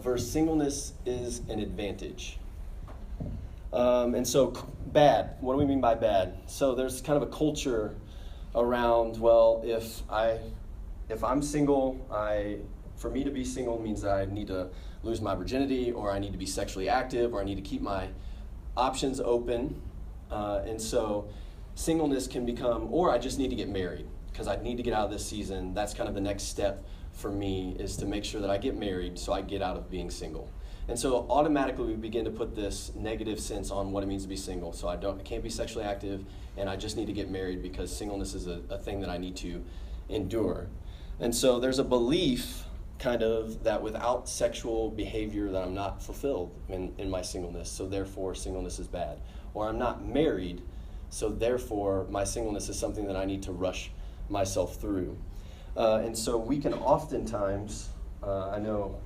versus singleness is an advantage. And so bad, what do we mean by bad? So there's kind of a culture around, well, if I'm single, for me to be single means that I need to lose my virginity, or I need to be sexually active, or I need to keep my options open. And so singleness can become, or I just need to get married because I need to get out of this season. That's kind of the next step for me, is to make sure that I get married so I get out of being single. And so automatically we begin to put this negative sense on what it means to be single. So I can't be sexually active, and I just need to get married because singleness is a thing that I need to endure. And so there's a belief kind of that without sexual behavior that I'm not fulfilled in my singleness, so therefore singleness is bad. Or I'm not married, so therefore my singleness is something that I need to rush myself through. And so we can oftentimes, I know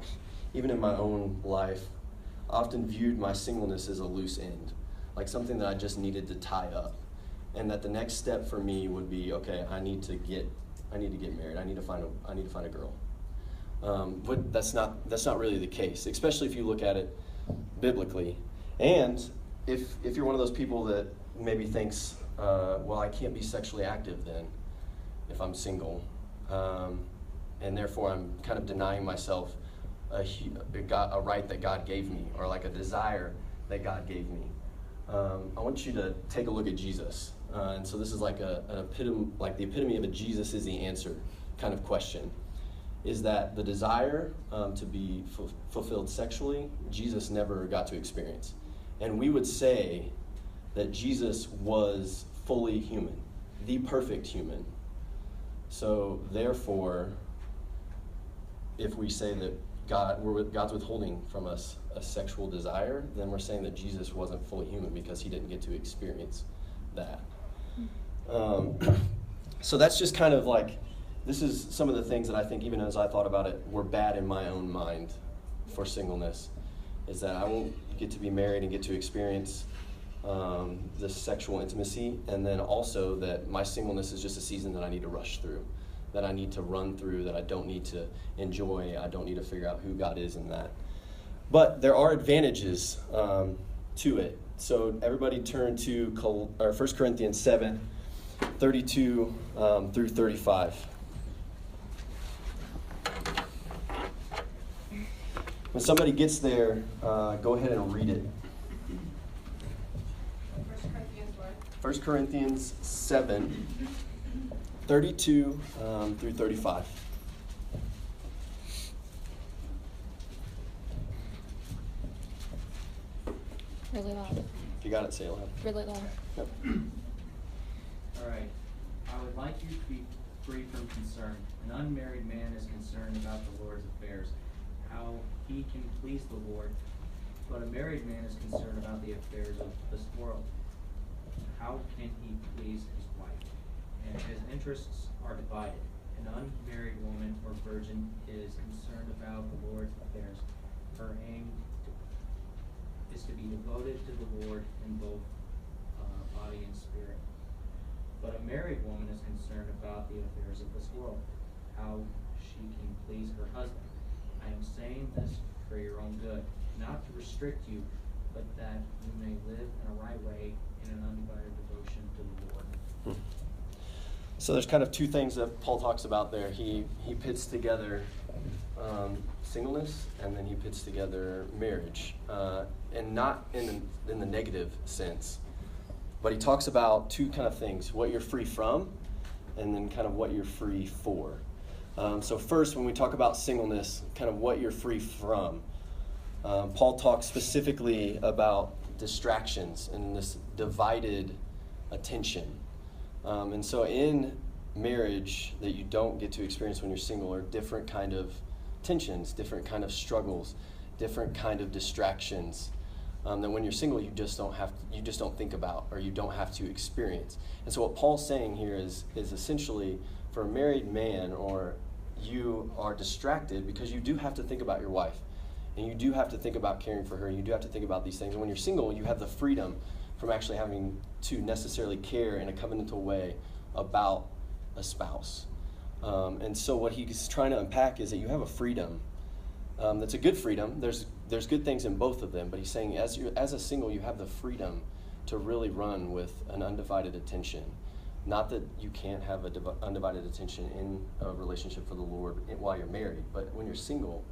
even in my own life, often viewed my singleness as a loose end, like something that I just needed to tie up. And that the next step for me would be, okay, I need to get married. I need to find a girl. But that's not really the case, especially if you look at it biblically. And if you're one of those people that maybe thinks, well, I can't be sexually active then if I'm single, and therefore I'm kind of denying myself a right that God gave me, or like a desire that God gave me. I want you to take a look at Jesus. And so this is like the epitome of a Jesus is the answer kind of question. Is that the desire to be fulfilled sexually, Jesus never got to experience. And we would say that Jesus was fully human, the perfect human. So therefore, if we say that God's withholding from us a sexual desire, then we're saying that Jesus wasn't fully human because he didn't get to experience that. So that's just kind of like, this is some of the things that I think, even as I thought about it, were bad in my own mind for singleness, is that I won't get to be married and get to experience this sexual intimacy, and then also that my singleness is just a season that I need to rush through, that I need to run through, that I don't need to enjoy, I don't need to figure out who God is in that. But there are advantages to it. So everybody turn to 1 Corinthians 7, 32 through 35. When somebody gets there, go ahead and read it. 1 Corinthians 7, 32 through 35. Really loud. If you got it, say it loud. Really loud. Yep. All right. I would like you to be free from concern. An unmarried man is concerned about the Lord's affairs, how he can please the Lord. But a married man is concerned about the affairs of this world. How can he please his wife? And his interests are divided. An unmarried woman or virgin is concerned about the Lord's affairs. Her aim is to be devoted to the Lord in both body and spirit. But a married woman is concerned about the affairs of this world, how she can please her husband. I am saying this for your own good, not to restrict you, but that you may live in a right way in an undivided devotion to the Lord. So there's kind of two things that Paul talks about there. He pits together singleness, and then he pits together marriage, and not in the negative sense. But he talks about two kind of things: what you're free from, and then kind of what you're free for. So first, when we talk about singleness, kind of what you're free from, Paul talks specifically about distractions and this divided attention. And so in marriage that you don't get to experience when you're single are different kind of tensions, different kind of struggles, different kind of distractions that when you're single you just don't think about, or you don't have to experience. And so what Paul's saying here is essentially, for a married man, or you are distracted because you do have to think about your wife, and you do have to think about caring for her, and you do have to think about these things. And when you're single, you have the freedom from actually having to necessarily care in a covenantal way about a spouse. And so what he's trying to unpack is that you have a freedom That's a good freedom. There's good things in both of them, but he's saying as a single, you have the freedom to really run with an undivided attention. Not that you can't have undivided attention in a relationship for the Lord while you're married, but when you're single,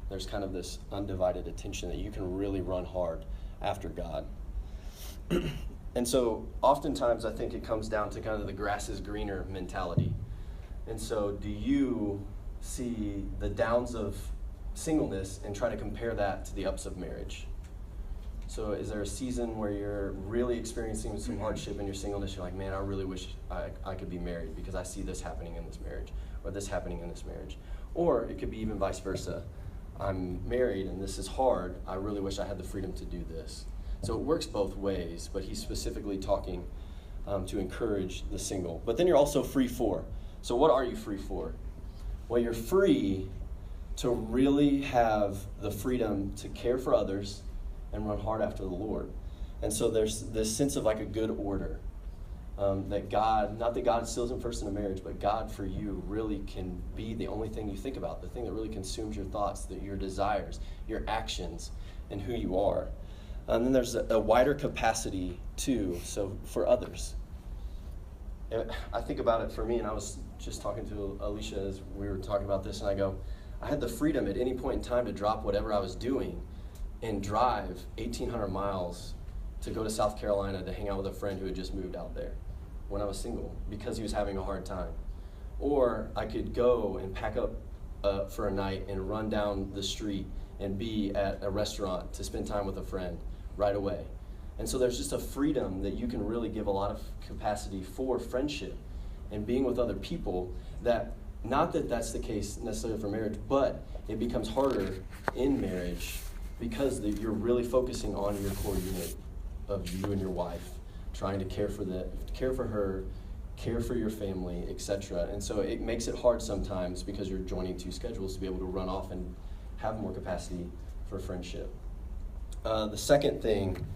there's kind of this undivided attention that you can really run hard after God. And so oftentimes I think it comes down to kind of the grass is greener mentality. And so do you see the downs of singleness and try to compare that to the ups of marriage? So is there a season where you're really experiencing some hardship in your singleness? You're like, man, I really wish I could be married because I see this happening in this marriage or this happening in this marriage. Or it could be even vice versa. I'm married and this is hard. I really wish I had the freedom to do this. So it works both ways, but he's specifically talking to encourage the single. But then you're also free for. So what are you free for? Well, you're free to really have the freedom to care for others and run hard after the Lord. And so there's this sense of like a good order. That God, not that God still isn't first in a marriage, but God for you really can be the only thing you think about, the thing that really consumes your thoughts, your desires, your actions, and who you are. And then there's a wider capacity too, so for others. I think about it for me, and I was just talking to Alicia as we were talking about this, and I go, I had the freedom at any point in time to drop whatever I was doing and drive 1,800 miles to go to South Carolina to hang out with a friend who had just moved out there when I was single because he was having a hard time. Or I could go and pack up for a night and run down the street and be at a restaurant to spend time with a friend right away. And so there's just a freedom that you can really give a lot of capacity for friendship and being with other people that, not that that's the case necessarily for marriage, but it becomes harder in marriage because you're really focusing on your core unit of you and your wife, trying to care for her, care for your family, etc. And so it makes it hard sometimes because you're joining two schedules to be able to run off and have more capacity for friendship. The second thing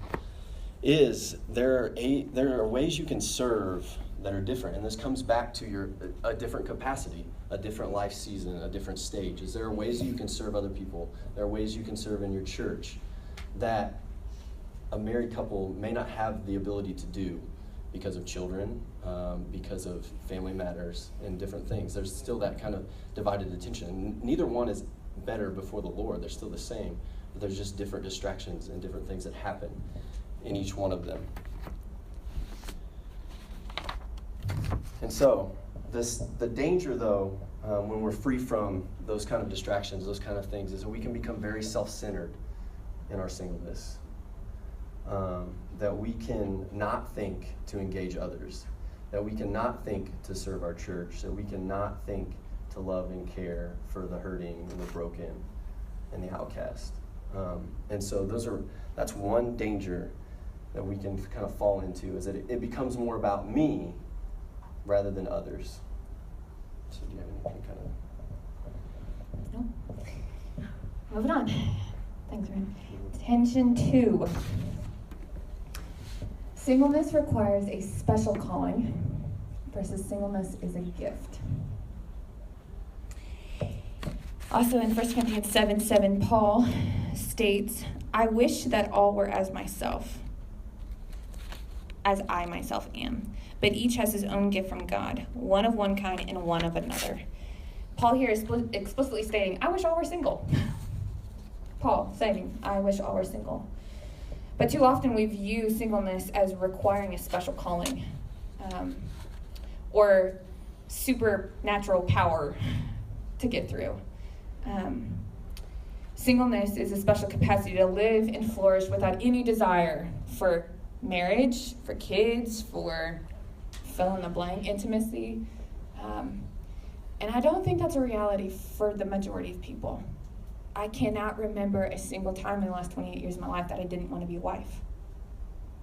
is there are ways you can serve that are different, and this comes back to a different capacity, a different life season, a different stage. Is there are ways that you can serve other people? There are ways you can serve in your church that a married couple may not have the ability to do because of children, because of family matters and different things. There's still that kind of divided attention. Neither one is better before the Lord. They're still the same, but there's just different distractions and different things that happen in each one of them. And so the danger, though, when we're free from those kind of distractions, those kind of things, is that we can become very self-centered in our singleness. That we can not think to engage others, that we can not think to serve our church, that we can not think to love and care for the hurting and the broken and the outcast. And so that's one danger that we can kind of fall into, is that it becomes more about me rather than others. So do you have anything kind of? No. Moving on. Thanks, Ryan. Tension 2. Singleness requires a special calling versus singleness is a gift. Also in 1 Corinthians 7:7, Paul states, I wish that all were as myself, as I myself am. But each has his own gift from God, one of one kind and one of another. Paul here is explicitly stating, I wish all were single. Paul saying, I wish all were single. But too often we view singleness as requiring a special calling or supernatural power to get through. Singleness is a special capacity to live and flourish without any desire for marriage, for kids, for fill in the blank intimacy. And I don't think that's a reality for the majority of people. I cannot remember a single time in the last 28 years of my life that I didn't want to be a wife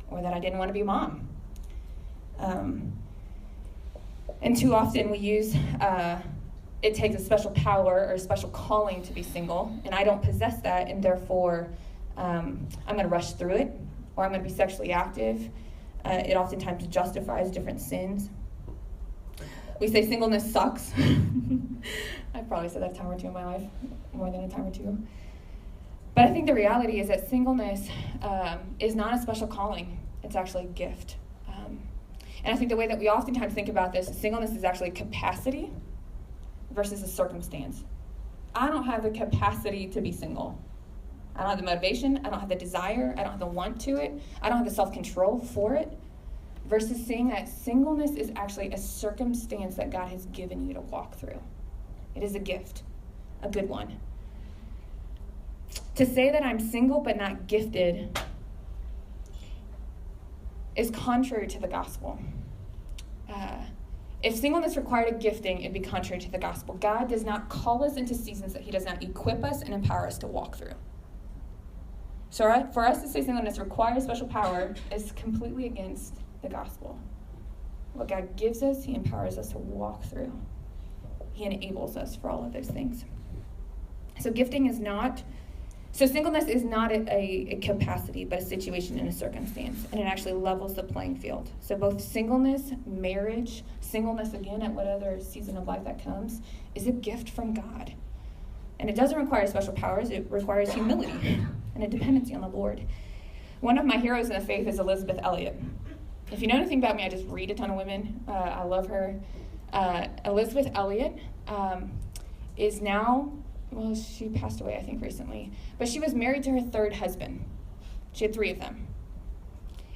or that I didn't want to be a mom. And too often we use, it takes a special power or a special calling to be single, and I don't possess that, and therefore I'm going to rush through it, or I'm going to be sexually active. It oftentimes justifies different sins. We say singleness sucks. I've probably said that a time or two in my life, more than a time or two. But I think the reality is that singleness is not a special calling. It's actually a gift. And I think the way that we oftentimes think about this is singleness is actually a capacity versus a circumstance. I don't have the capacity to be single. I don't have the motivation. I don't have the desire. I don't have the want to it. I don't have the self-control for it. Versus saying that singleness is actually a circumstance that God has given you to walk through. It is a gift, a good one. To say that I'm single but not gifted is contrary to the gospel. If singleness required a gifting, it'd be contrary to the gospel. God does not call us into seasons that he does not equip us and empower us to walk through. So for us to say singleness requires special power is completely against the gospel. What God gives us, he empowers us to walk through. He enables us for all of those things. So singleness is not a capacity, but a situation and a circumstance, and it actually levels the playing field. So both singleness, marriage, singleness again at what other season of life that comes, is a gift from God. And it doesn't require special powers, it requires humility and a dependency on the Lord. One of my heroes in the faith is Elizabeth Elliot. If you know anything about me, I just read a ton of women. I love her. Elizabeth Elliot is now, well, she passed away, I think, recently. But she was married to her third husband. She had 3 of them.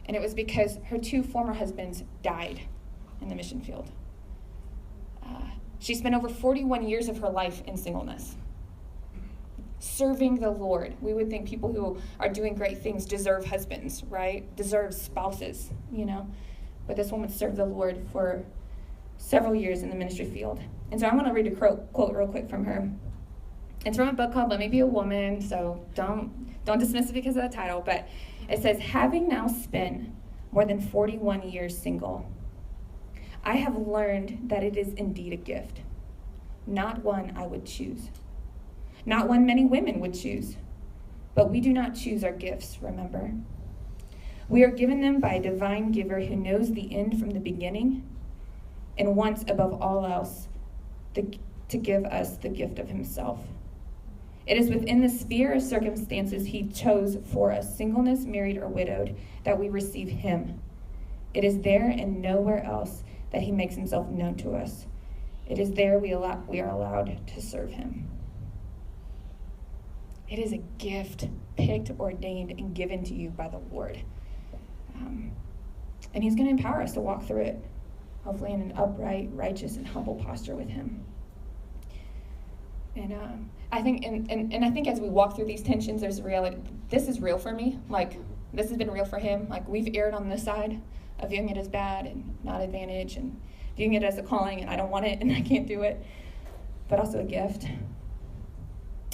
And it was because her 2 former husbands died in the mission field. She spent over 41 years of her life in singleness, serving the Lord. We would think people who are doing great things deserve husbands, right? Deserve spouses, But this woman served the Lord for several years in the ministry field. And so I want to read a quote real quick from her. It's from a book called Let Me Be a Woman, so don't dismiss it because of the title, but it says, having now spent more than 41 years single, I have learned that it is indeed a gift, not one I would choose, not one many women would choose, but we do not choose our gifts, remember. We are given them by a divine giver who knows the end from the beginning and wants above all else to give us the gift of himself. It is within the sphere of circumstances he chose for us, singleness, married, or widowed, that we receive him. It is there and nowhere else that he makes himself known to us. It is there we are allowed to serve him. It is a gift picked, ordained, and given to you by the Lord. And he's going to empower us to walk through it, hopefully in an upright, righteous, and humble posture with him. And I think, and I think as we walk through these tensions, there's a reality. This is real for me. Like, this has been real for him. Like, we've erred on this side of viewing it as bad and not advantage, and viewing it as a calling, and I don't want it, and I can't do it, but also a gift.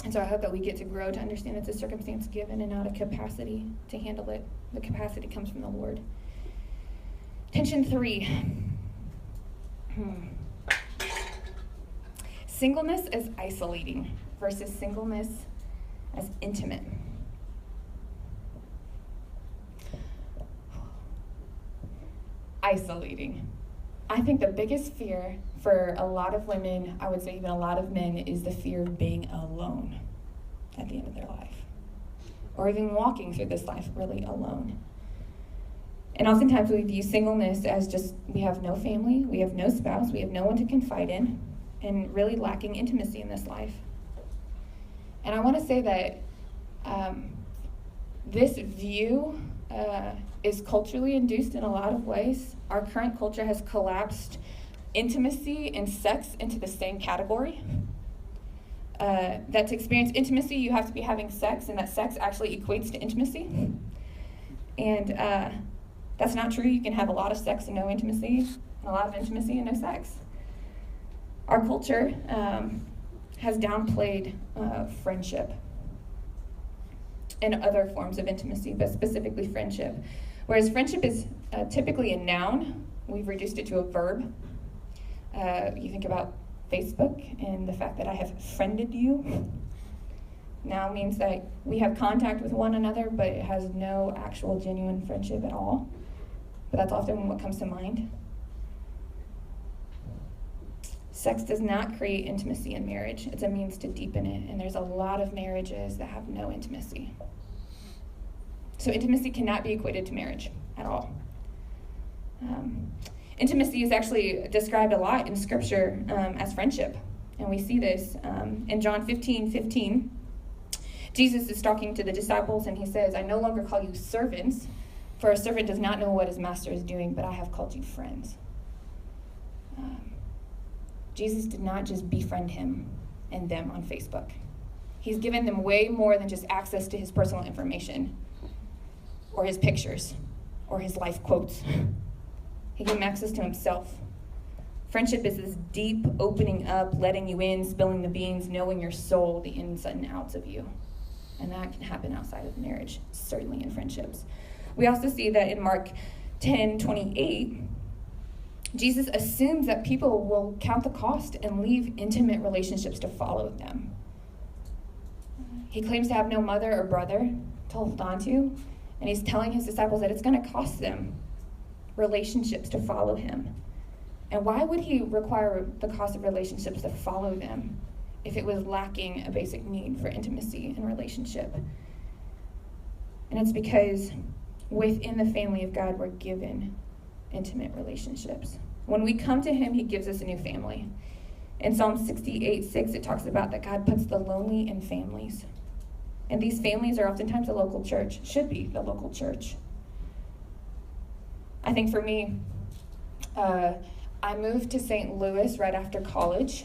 And so I hope that we get to grow to understand it's a circumstance given and not a capacity to handle it. The capacity comes from the Lord. Tension 3. Singleness as isolating versus singleness as intimate. Isolating. I think the biggest fear for a lot of women, I would say even a lot of men, is the fear of being alone at the end of their life. Or even walking through this life really alone. And oftentimes we view singleness as just, we have no family, we have no spouse, we have no one to confide in, and really lacking intimacy in this life. And I want to say that this view is culturally induced in a lot of ways. Our current culture has collapsed intimacy and sex into the same category. That to experience intimacy, you have to be having sex, and that sex actually equates to intimacy. And that's not true. You can have a lot of sex and no intimacy, and a lot of intimacy and no sex. Our culture has downplayed friendship and other forms of intimacy, but specifically friendship. Whereas friendship is typically a noun, we've reduced it to a verb. You think about Facebook and the fact that I have friended you now means that we have contact with one another, but it has no actual genuine friendship at all. But that's often what comes to mind. Sex does not create intimacy in marriage. It's a means to deepen it, and there's a lot of marriages that have no intimacy. So intimacy cannot be equated to marriage at all. Intimacy is actually described a lot in Scripture as friendship, and we see this in John 15:15. Jesus is talking to the disciples, and he says, "I no longer call you servants, for a servant does not know what his master is doing, but I have called you friends." Jesus did not just befriend him and them on Facebook. He's given them way more than just access to his personal information or his pictures or his life quotes. He gave them access to himself. Friendship is this deep opening up, letting you in, spilling the beans, knowing your soul, the ins and outs of you. And that can happen outside of marriage, certainly in friendships. We also see that in Mark 10:28, Jesus assumes that people will count the cost and leave intimate relationships to follow them. He claims to have no mother or brother to hold on to, and he's telling his disciples that it's going to cost them relationships to follow him. And why would he require the cost of relationships to follow them if it was lacking a basic need for intimacy and relationship? And it's because within the family of God, we're given intimate relationships. When we come to him, he gives us a new family. In Psalm 68:6, it talks about that God puts the lonely in families. And these families are oftentimes the local church, should be the local church. I think for me, I moved to St. Louis right after college,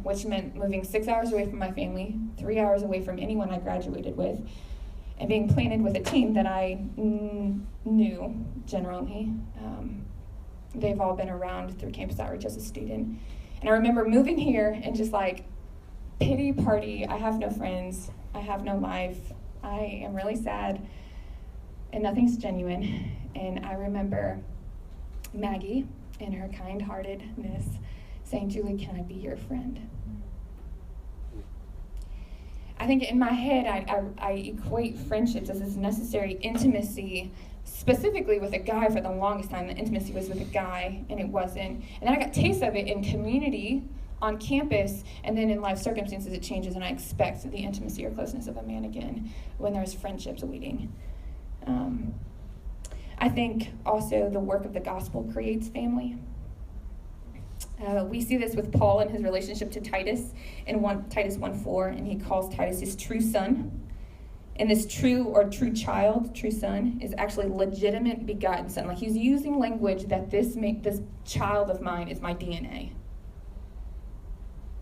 which meant moving 6 hours away from my family, 3 hours away from anyone I graduated with, and being planted with a team that I knew generally. They've all been around through campus outreach as a student. And I remember moving here and just like, pity party, I have no friends, I have no life, I am really sad, and nothing's genuine. And I remember Maggie, in her kind-heartedness, saying, "Julie, can I be your friend?" I think in my head, I equate friendships as this necessary intimacy, specifically with a guy. For the longest time, the intimacy was with a guy, and it wasn't. And then I got taste of it in community, on campus, and then in life circumstances it changes, and I expect the intimacy or closeness of a man again when there's friendships waiting. I think also the work of the gospel creates family. We see this with Paul and his relationship to Titus in Titus 1:4, and he calls Titus his true son. And this true son, is actually legitimate begotten son. Like, he's using language that this child of mine is my DNA.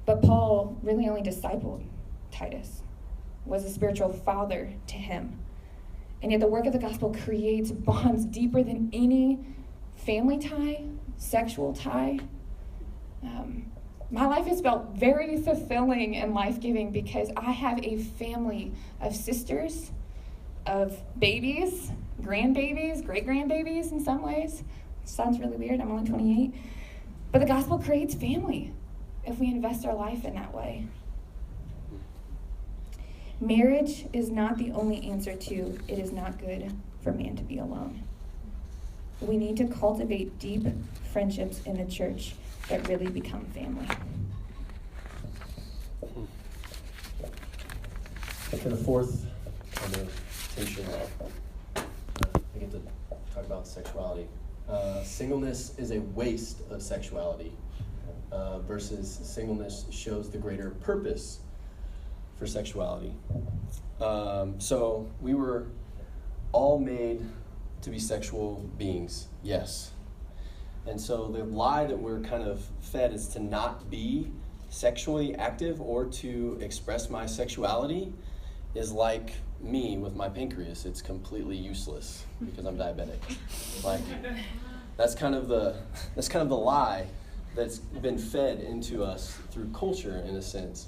But Paul really only discipled Titus, was a spiritual father to him. And yet the work of the gospel creates bonds deeper than any family tie, sexual tie. My life has felt very fulfilling and life-giving because I have a family of sisters, of babies, grandbabies, great-grandbabies in some ways. Sounds really weird, I'm only 28. But the gospel creates family if we invest our life in that way. Marriage is not the only answer to "it is not good for man to be alone." We need to cultivate deep friendships in the church that really become family. For the fourth kind of tension, I get to talk about sexuality. Singleness is a waste of sexuality versus singleness shows the greater purpose for sexuality. So we were all made to be sexual beings, yes. And so the lie that we're kind of fed is to not be sexually active or to express my sexuality is like me with my pancreas. It's completely useless because I'm diabetic. Like, that's kind of the lie that's been fed into us through culture, in a sense,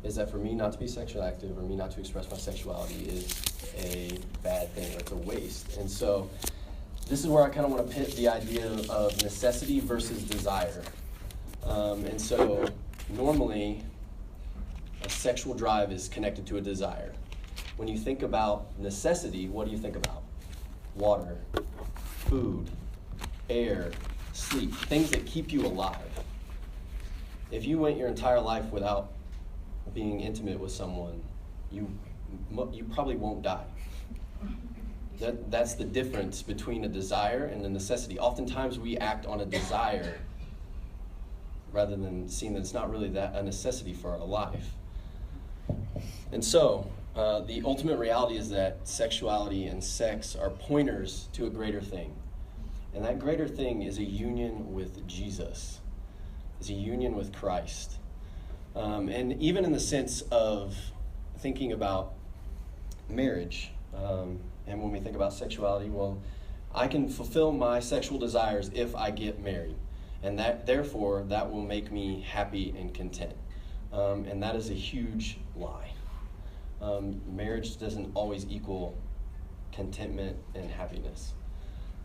is that for me not to be sexually active or me not to express my sexuality is a bad thing, or it's a waste. And so this is where I kind of want to pit the idea of necessity versus desire. And so normally a sexual drive is connected to a desire. When you think about necessity, what do you think about? Water, food, air, sleep, things that keep you alive. If you went your entire life without being intimate with someone, you probably won't die. That's the difference between a desire and a necessity. Oftentimes we act on a desire rather than seeing that it's not really a necessity for our life. And so, the ultimate reality is that sexuality and sex are pointers to a greater thing. And that greater thing is a union with Jesus. It's a union with Christ. And even in the sense of thinking about marriage, and when we think about sexuality, well, I can fulfill my sexual desires if I get married. And therefore, that will make me happy and content. And that is a huge lie. Marriage doesn't always equal contentment and happiness.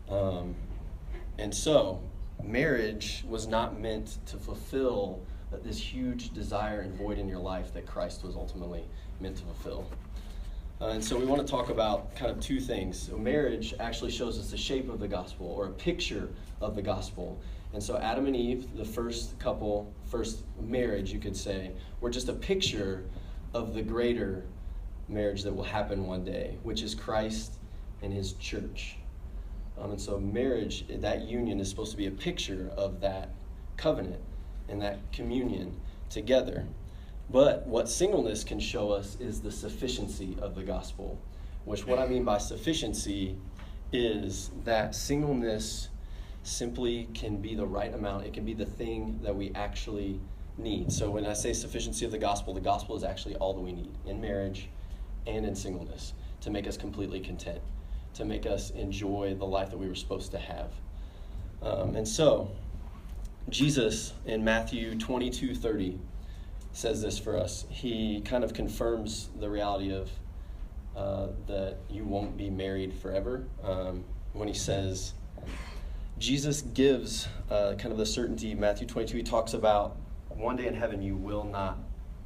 And so, marriage was not meant to fulfill this huge desire and void in your life that Christ was ultimately meant to fulfill. And so we want to talk about kind of two things. So marriage actually shows us the shape of the gospel, or a picture of the gospel. And so Adam and Eve, the first couple, first marriage, you could say, were just a picture of the greater marriage that will happen one day, which is Christ and his church. And so marriage, that union, is supposed to be a picture of that covenant and that communion together. But what singleness can show us is the sufficiency of the gospel, which what I mean by sufficiency is that singleness simply can be the right amount. It can be the thing that we actually need. So when I say sufficiency of the gospel is actually all that we need in marriage and in singleness to make us completely content, to make us enjoy the life that we were supposed to have. And so Jesus in Matthew 22:30 says this for us. He kind of confirms the reality of that you won't be married forever when he says, Jesus gives kind of the certainty. Matthew 22, he talks about one day in heaven you will not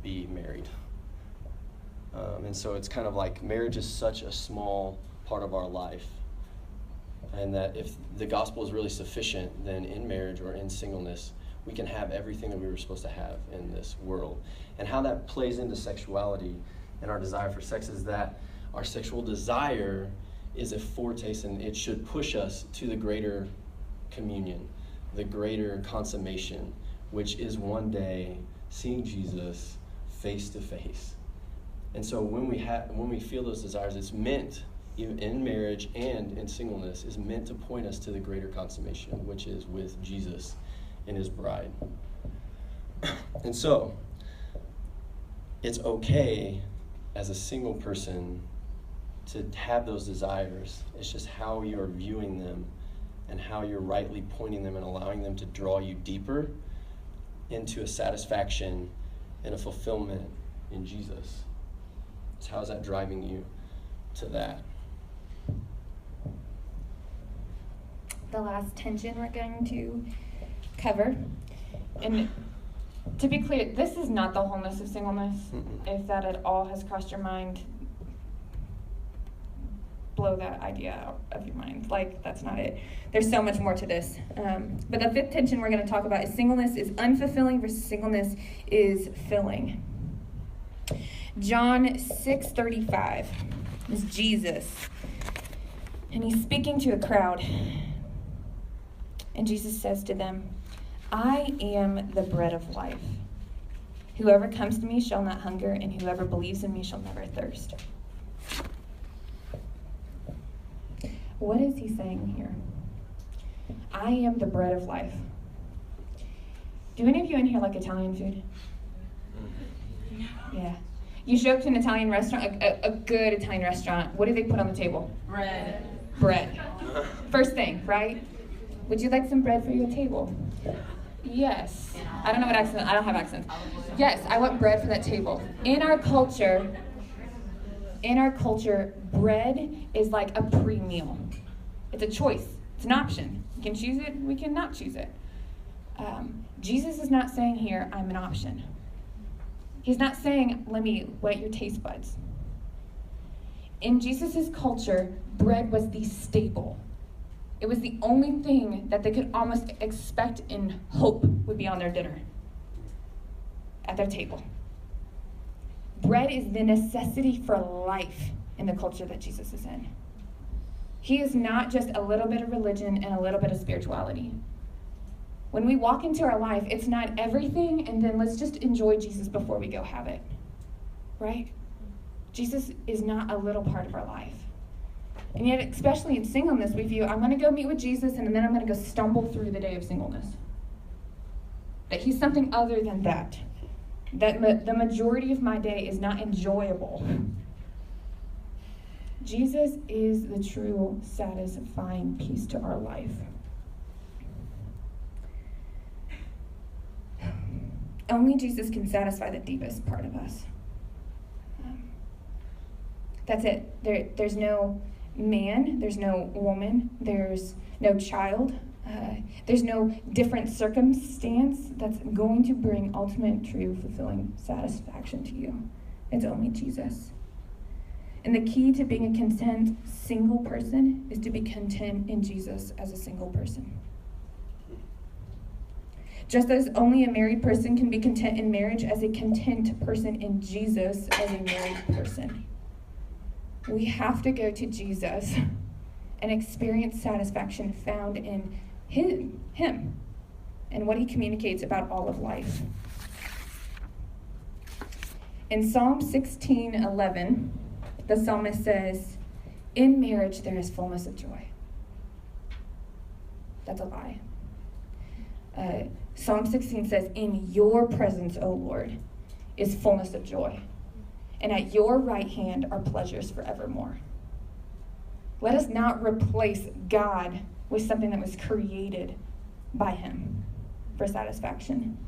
be married. And so it's kind of like marriage is such a small part of our life, and that if the gospel is really sufficient, then in marriage or in singleness, we can have everything that we were supposed to have in this world. And how that plays into sexuality and our desire for sex is that our sexual desire is a foretaste, and it should push us to the greater communion, the greater consummation, which is one day seeing Jesus face to face. And so when we feel those desires, it's meant, even in marriage and in singleness, is meant to point us to the greater consummation, which is with Jesus and his bride. And so it's okay as a single person to have those desires. It's just how you're viewing them and how you're rightly pointing them and allowing them to draw you deeper into a satisfaction and a fulfillment in Jesus. So how is that driving you to that? The last tension we're going to cover, and to be clear, this is not the wholeness of singleness. If that at all has crossed your mind, blow that idea out of your mind. Like, that's not it. There's so much more to this. But the fifth tension we're going to talk about is singleness is unfulfilling versus singleness is filling. John 6:35 is Jesus, and he's speaking to a crowd. And Jesus says to them, I am the bread of life. Whoever comes to me shall not hunger, and whoever believes in me shall never thirst. What is he saying here? I am the bread of life. Do any of you in here like Italian food? Yeah. You show up to an Italian restaurant, a good Italian restaurant. What do they put on the table? Bread. Bread. First thing, right? Would you like some bread for your table? Yes. I don't know what accent. I don't have accents. Yes, I want bread for that table. In our culture, bread is like a pre-meal. It's a choice. It's an option. We can choose it. We can not choose it. Jesus is not saying here, I'm an option. He's not saying, let me whet your taste buds. In Jesus' culture, bread was the staple. It was the only thing that they could almost expect and hope would be on their dinner. at their table. Bread is the necessity for life in the culture that Jesus is in. He is not just a little bit of religion and a little bit of spirituality. When we walk into our life, it's not everything, and then let's just enjoy Jesus before we go have it, right? Jesus is not a little part of our life. And yet, especially in singleness, we view, I'm going to go meet with Jesus, and then I'm going to go stumble through the day of singleness. That he's something other than that. That the majority of my day is not enjoyable. Jesus is the true satisfying piece to our life. Only Jesus can satisfy the deepest part of us. That's it. There's no man, there's no woman, there's no child, there's no different circumstance that's going to bring ultimate, true, fulfilling satisfaction to you. It's only Jesus. And the key to being a content single person is to be content in Jesus as a single person. Just as only a married person can be content in marriage as a content person in Jesus as a married person. We have to go to Jesus and experience satisfaction found in Him and what He communicates about all of life. In Psalm 16:11, the psalmist says, "In marriage there is fullness of joy." That's a lie. Psalm 16 says, "In your presence, O Lord, is fullness of joy, and at your right hand are pleasures forevermore." Let us not replace God with something that was created by Him for satisfaction.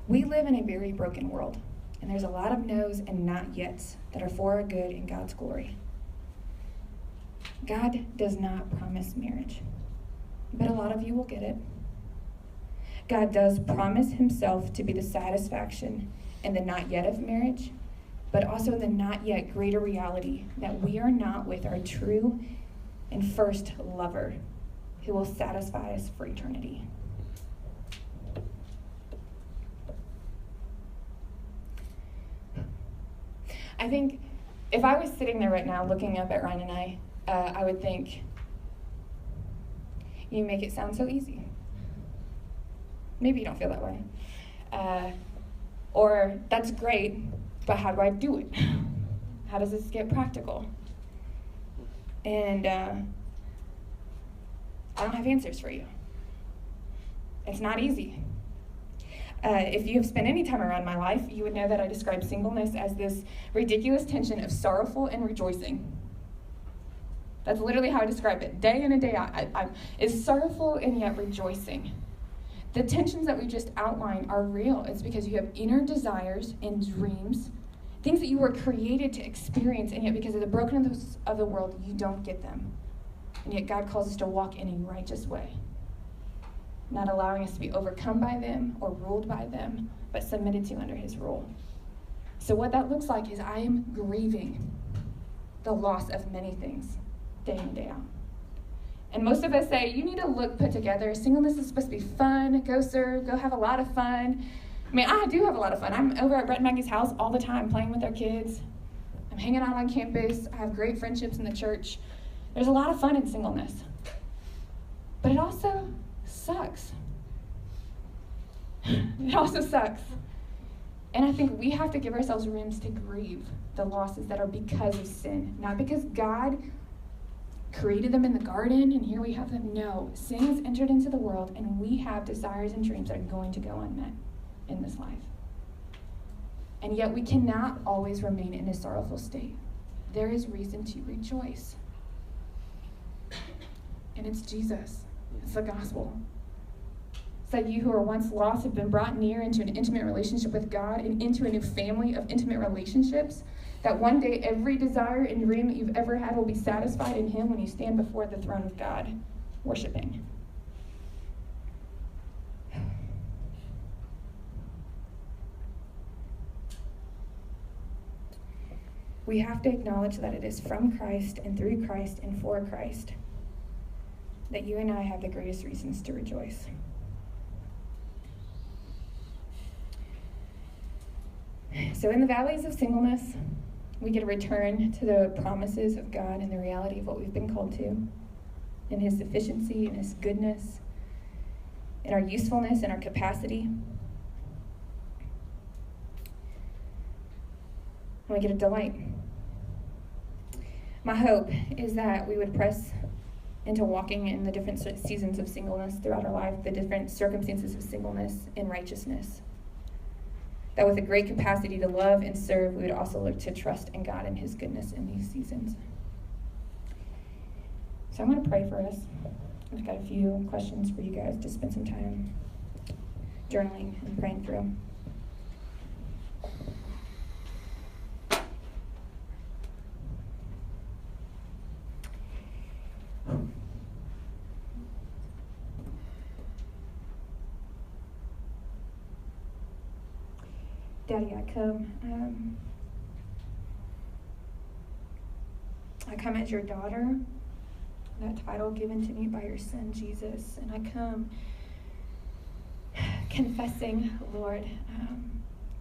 We live in a very broken world, and there's a lot of no's and not yets that are for our good and God's glory. God does not promise marriage, but a lot of you will get it. God does promise Himself to be the satisfaction in the not yet of marriage, but also the not yet greater reality that we are not with our true and first lover who will satisfy us for eternity. I think if I was sitting there right now looking up at Ryan and I would think, you make it sound so easy. Maybe you don't feel that way. Or, that's great, but how do I do it? How does this get practical? And I don't have answers for you. It's not easy. If you have spent any time around my life, you would know that I describe singleness as this ridiculous tension of sorrowful and rejoicing. That's literally how I describe it. Day in and day out, it's sorrowful and yet rejoicing. The tensions that we just outlined are real. It's because you have inner desires and dreams, things that you were created to experience, and yet because of the brokenness of the world, you don't get them. And yet God calls us to walk in a righteous way, not allowing us to be overcome by them or ruled by them, but submitted to under His rule. So what that looks like is I am grieving the loss of many things, day in, day out. And most of us say, you need to look put together. Singleness is supposed to be fun. Go serve. Go have a lot of fun. I mean, I do have a lot of fun. I'm over at Brett and Maggie's house all the time playing with our kids. I'm hanging out on campus. I have great friendships in the church. There's a lot of fun in singleness. But it also sucks. It also sucks. And I think we have to give ourselves rooms to grieve the losses that are because of sin, not because God created them in the garden and here we have them. No, sin has entered into the world and we have desires and dreams that are going to go unmet in this life. And yet we cannot always remain in a sorrowful state. There is reason to rejoice. And it's Jesus. It's the gospel. It's that you who are once lost have been brought near into an intimate relationship with God and into a new family of intimate relationships. That one day every desire and dream that you've ever had will be satisfied in Him when you stand before the throne of God, worshiping. We have to acknowledge that it is from Christ and through Christ and for Christ that you and I have the greatest reasons to rejoice. So in the valleys of singleness, we get to return to the promises of God and the reality of what we've been called to, in his sufficiency, in his goodness, in our usefulness, in our capacity. And we get to delight. My hope is that we would press into walking in the different seasons of singleness throughout our life, the different circumstances of singleness in righteousness. That with a great capacity to love and serve, we would also look to trust in God and his goodness in these seasons. So I'm going to pray for us. I've got a few questions for you guys to spend some time journaling and praying through. Daddy, I come as your daughter, that title given to me by your son, Jesus, and I come confessing, Lord,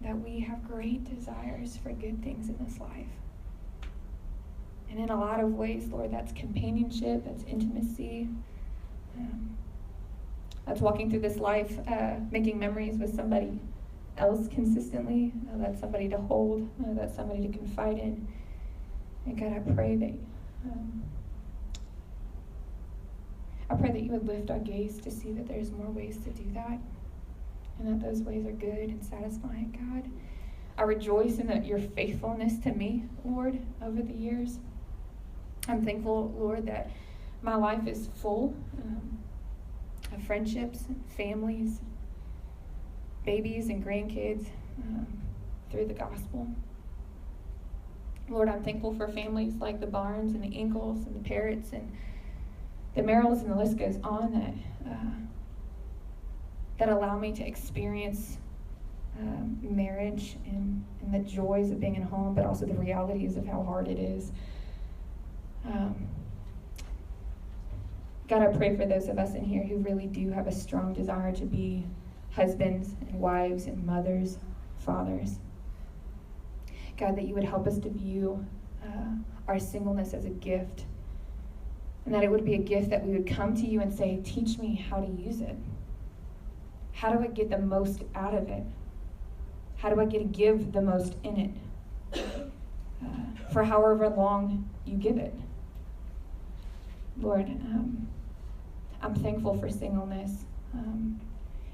that we have great desires for good things in this life. And in a lot of ways, Lord, that's companionship, that's intimacy, that's walking through this life, making memories with somebody else consistently, that's somebody to hold, that's somebody to confide in. And God, I pray that you would lift our gaze to see that there's more ways to do that, and that those ways are good and satisfying, God. I rejoice in your faithfulness to me, Lord, over the years. I'm thankful, Lord, that my life is full of friendships, families, babies and grandkids through the gospel. Lord, I'm thankful for families like the Barnes and the Ingalls and the Parrots and the Merrills, and the list goes on, that allow me to experience marriage and the joys of being in a home, but also the realities of how hard it is. God, I pray for those of us in here who really do have a strong desire to be husbands and wives and mothers, fathers. God, that you would help us to view our singleness as a gift, and that it would be a gift that we would come to you and say, teach me how to use it. How do I get the most out of it? How do I get to give the most in it? For however long you give it. Lord, I'm thankful for singleness.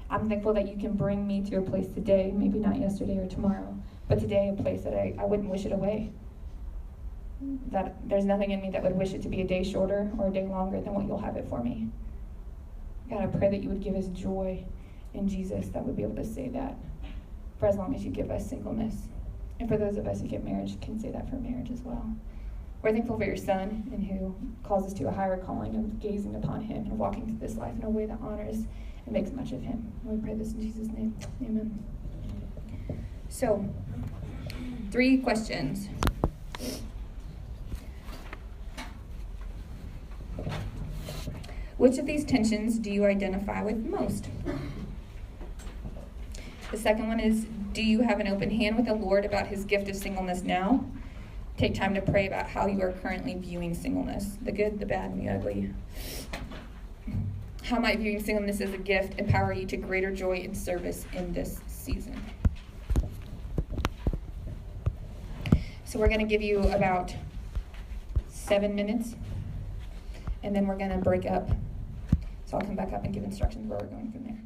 I'm thankful that you can bring me to a place today, maybe not yesterday or tomorrow, but today a place that I wouldn't wish it away. That there's nothing in me that would wish it to be a day shorter or a day longer than what you'll have it for me. God, I pray that you would give us joy in Jesus, that would be able to say that for as long as you give us singleness. And for those of us who get marriage, can say that for marriage as well. We're thankful for your son, and who calls us to a higher calling of gazing upon him and walking through this life in a way that honors and makes much of him. We pray this in Jesus' name. Amen. So, 3 questions. Which of these tensions do you identify with most? The second one is, do you have an open hand with the Lord about his gift of singleness now? Take time to pray about how you are currently viewing singleness, the good, the bad, and the ugly. How might viewing singleness as a gift empower you to greater joy and service in this season? So we're going to give you about 7 minutes, and then we're going to break up. So I'll come back up and give instructions where we're going from there.